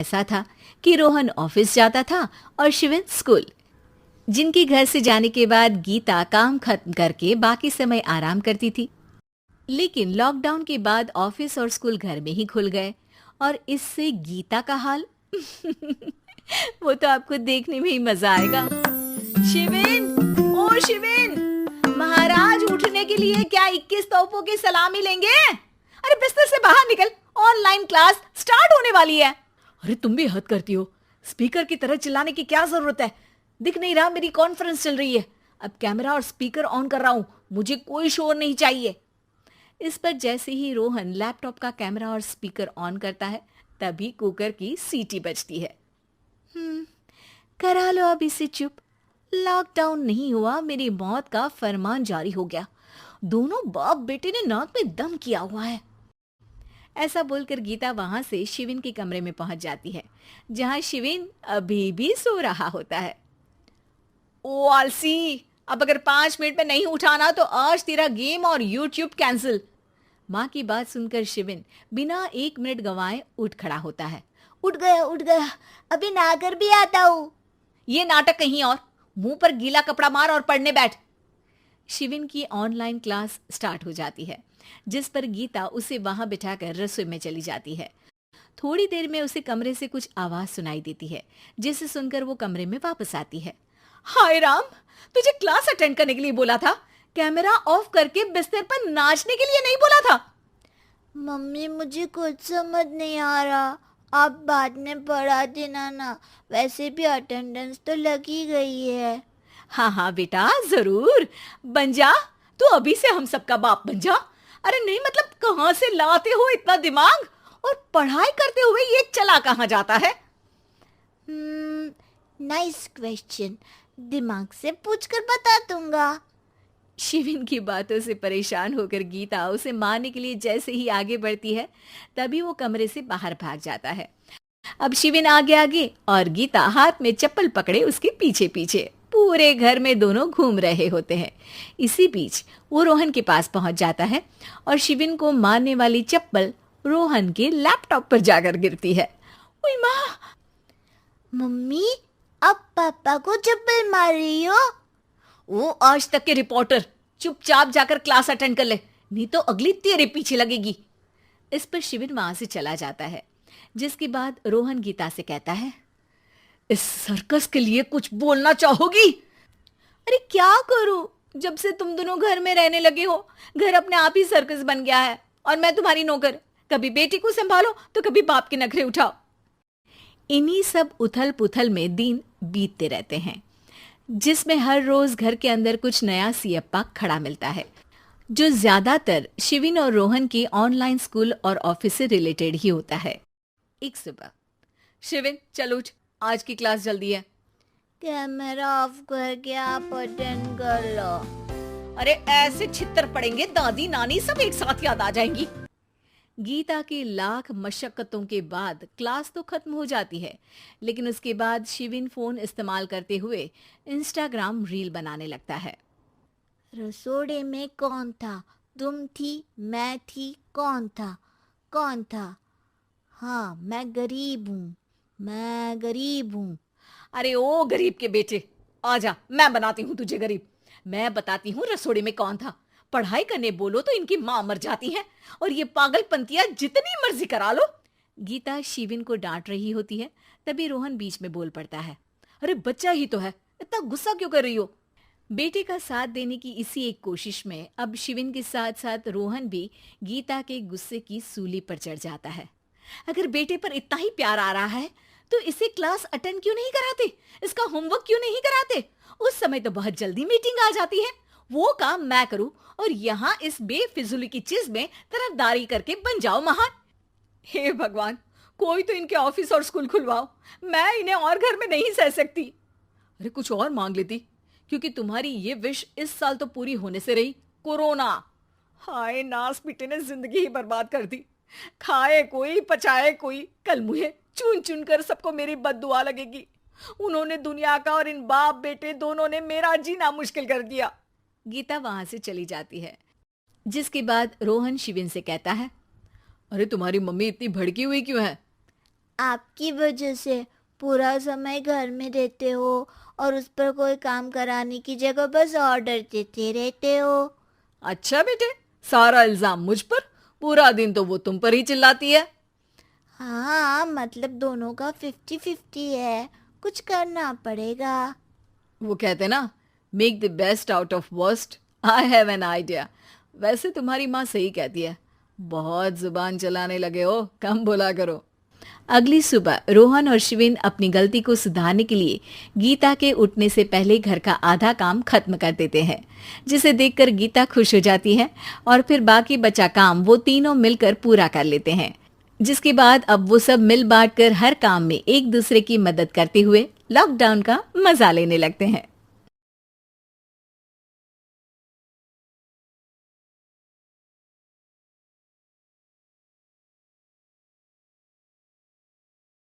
ऐसा था कि रोहन ऑफिस जाता था और शिविन स्कूल। जिनके घर से जाने के बाद गीता काम खत्म करके बाकी समय आराम करती थी। लेकिन लॉकडाउन के बाद ऑफिस और स्कूल घर में ही खुल गए और इससे गीता का हाल वो तो आपको देखने में ही मजा आएगा। शिविन, ओ शिविन, महाराज उठने के लिए क्या 21 तोपों की सलामी लेंगे? अरे बिस्तर से बाहर निकल, ऑनलाइन क्लास स्टार्ट होने वाली है। अरे तुम भी हद करती हो, स्पीकर की तरह चिल्लाने की क्या जरूरत है? दिख नहीं रहा मेरी कॉन्फ्रेंस चल रही है। अब कैमरा और स्पीकर ऑन कर रहा हूं, मुझे कोई शोर नहीं चाहिए। इस पर जैसे ही रोहन लैपटॉप का कैमरा और स्पीकर ऑन करता है तभी कुकर की सीटी बजती है। करा लो अब इसे चुप। लॉकडाउन नहीं हुआ, मेरी मौत का फरमान जारी हो गया। दोनों बाप बेटे ने नाक में दम किया हुआ है। ऐसा बोलकर गीता वहां से शिविन के कमरे में पहुंच जाती है, जहां शिविन अभी भी सो रहा होता है। ओ आलसी, अब अगर 5 मिनट में नहीं उठाना तो आज तेरा गेम और यूट्यूब कैंसिल। माँ की बात सुनकर शिविन बिना 1 मिनट गंवाए उठ खड़ा होता है। उठ गया, अभी नहाकर भी आता हूँ। ये नाटक कहीं और, मुंह पर गीला कपड़ा मार और पढ़ने बैठ। शिविन की ऑनलाइन क्लास स्टार्ट हो जाती है, जिस पर गीता उसे वहां बिठाकर रसोई में चली जाती है। थोड़ी देर में उसे कमरे से कुछ आवाज सुनाई देती है, जिसे सुनकर वो कमरे में वापस आती है। हाय राम, तुझे क्लास अटेंड करने के लिए बोला था, कैमरा ऑफ करके बिस्तर पर नाचने के लिए नहीं बोला था। मम्मी मुझे कुछ समझ नहीं आ रहा, आप बाद में पढ़ा देना ना, वैसे भी अटेंडेंस तो लगी गई है। हाँ हाँ बेटा, जरूर बन जा। तू अभी से हम सबका बाप बन जा। अरे नहीं मतलब कहाँ से लाते हो इतना दिमाग, और पढ़ाई करते हुए ये चला कहाँ जाता है? नाइस क्वेश्चन, दिमाग से पूछकर बता दूंगा। शिविन की बातों से परेशान होकर गीता उसे मारने के लिए जैसे ही आगे बढ़ती है तभी वो कमरे से बाहर भाग जाता है। अब शिविन आगे आगे और गीता हाथ में चप्पल पकड़े उसके पीछे पीछे पूरे घर में दोनों घूम रहे होते हैं। इसी बीच वो रोहन के पास पहुंच जाता है और शिविन को मारने वाली चप्पल रोहन के लैपटॉप पर जाकर गिरती है। ओए माँ! मम्मी, अब पापा को चप्पल मार रही हो? वो आज तक के रिपोर्टर, चुपचाप जाकर क्लास अटेंड कर ले, नहीं तो अगली तेरे पीछे लगेगी। इस पर शिविन वहां से चला जाता है, जिसके बाद रोहन गीता से कहता है, इस सर्कस के लिए कुछ बोलना चाहोगी? अरे क्या करूं, जब से तुम दोनों घर में रहने लगे हो घर अपने आप ही सर्कस बन गया है और मैं तुम्हारी नौकर। कभी बेटी को संभालो तो कभी बाप के नखरे उठाओ। इन्हीं सब उथल पुथल में दिन बीतते रहते हैं, जिसमें हर रोज घर के अंदर कुछ नया सियप्पा खड़ा मिलता है, जो ज्यादातर शिविन और रोहन के ऑनलाइन स्कूल और ऑफिस से रिलेटेड ही होता है। एक सुबह, शिविन चल उठ, आज की क्लास जल्दी है। कैमरा ऑफ करके आप अटेंड कर लो। अरे ऐसे छित्तर पड़ेंगे दादी नानी सब एक साथ याद आ जाएंगी। गीता की लाख मशक्कतों के बाद क्लास तो खत्म हो जाती है, लेकिन उसके बाद शिविन फोन इस्तेमाल करते हुए इंस्टाग्राम रील बनाने लगता है। रसोड़े में कौन था? तुम थी, मैं थी, कौन था? कौन था? हाँ, मैं गरीब हूँ। अरे ओ गरीब के बेटे, आजा, मैं बनाती हूँ तुझे गरीब। मैं बताती हूँ रसोड़े में कौन था। पढ़ाई करने बोलो तो इनकी माँ मर जाती है और ये पागलपंतियां जितनी मर्जी करा लो। गीता शिविन को डांट रही होती है, तभी रोहन बीच में बोल पड़ता है। अरे बच्चा ही तो है, इतना गुस्सा क्यों कर रही हो? बेटे का साथ देने की इसी एक कोशिश में अब शिविन के साथ साथ रोहन भी गीता के गुस्से की सूली पर चढ़ जाता है। अगर बेटे पर इतना ही प्यार आ रहा है तो इसे क्लास अटेंड क्यों नहीं कराते, इसका होमवर्क क्यों नहीं कराते? उस समय तो बहुत जल्दी मीटिंग आ जाती है, वो काम मैं करूं और यहाँ इस बेफिजुली की चीज में तरफदारी करके बन जाओ महान। हे भगवान, कोई तो इनके ऑफिस और स्कूल खुलवाओ, मैं इन्हें और घर में नहीं सह सकती। अरे कुछ और मांग लेती, क्योंकि तुम्हारी ये विश इस साल तो पूरी होने से रही, कोरोना। हाय नास बेटे ने जिंदगी ही बर्बाद कर दी। खाए कोई पचाए कोई, कल मुझे चुन चुन कर सबको मेरी बद्दुआ लगेगी। उन्होंने दुनिया का और इन बाप बेटे दोनों ने मेरा जीना मुश्किल कर दिया। गीता वहां से चली जाती है, जिसके बाद रोहन शिविन से कहता है, अरे तुम्हारी मम्मी इतनी भड़की हुई क्यों है? आपकी वजह से पूरा समय घर में रहते हो और उस पर कोई काम कराने की जगह बस ऑर्डर देते रहते हो। अच्छा बेटे, सारा इल्जाम मुझ पर? पूरा दिन तो वो तुम पर ही चिल्लाती है। हाँ, मतलब दोनों का 50-50 है, कुछ करना पड़ेगा। वो कहते ना, make the best out of worst. I have an idea. वैसे तुम्हारी माँ सही कहती है, बहुत जुबान चलाने लगे हो, कम बोला करो। अगली सुबह रोहन और शिवेन अपनी गलती को सुधारने के लिए गीता के उठने से पहले घर का आधा काम खत्म कर देते हैं, जिसे देखकर गीता खुश हो जाती है और फिर बाकी बचा काम वो तीनों मिलकर पूरा कर लेते हैं। जिसके बाद अब वो सब मिल बांट कर हर काम में एक दूसरे की मदद करते हुए लॉकडाउन का मजा लेने लगते हैं।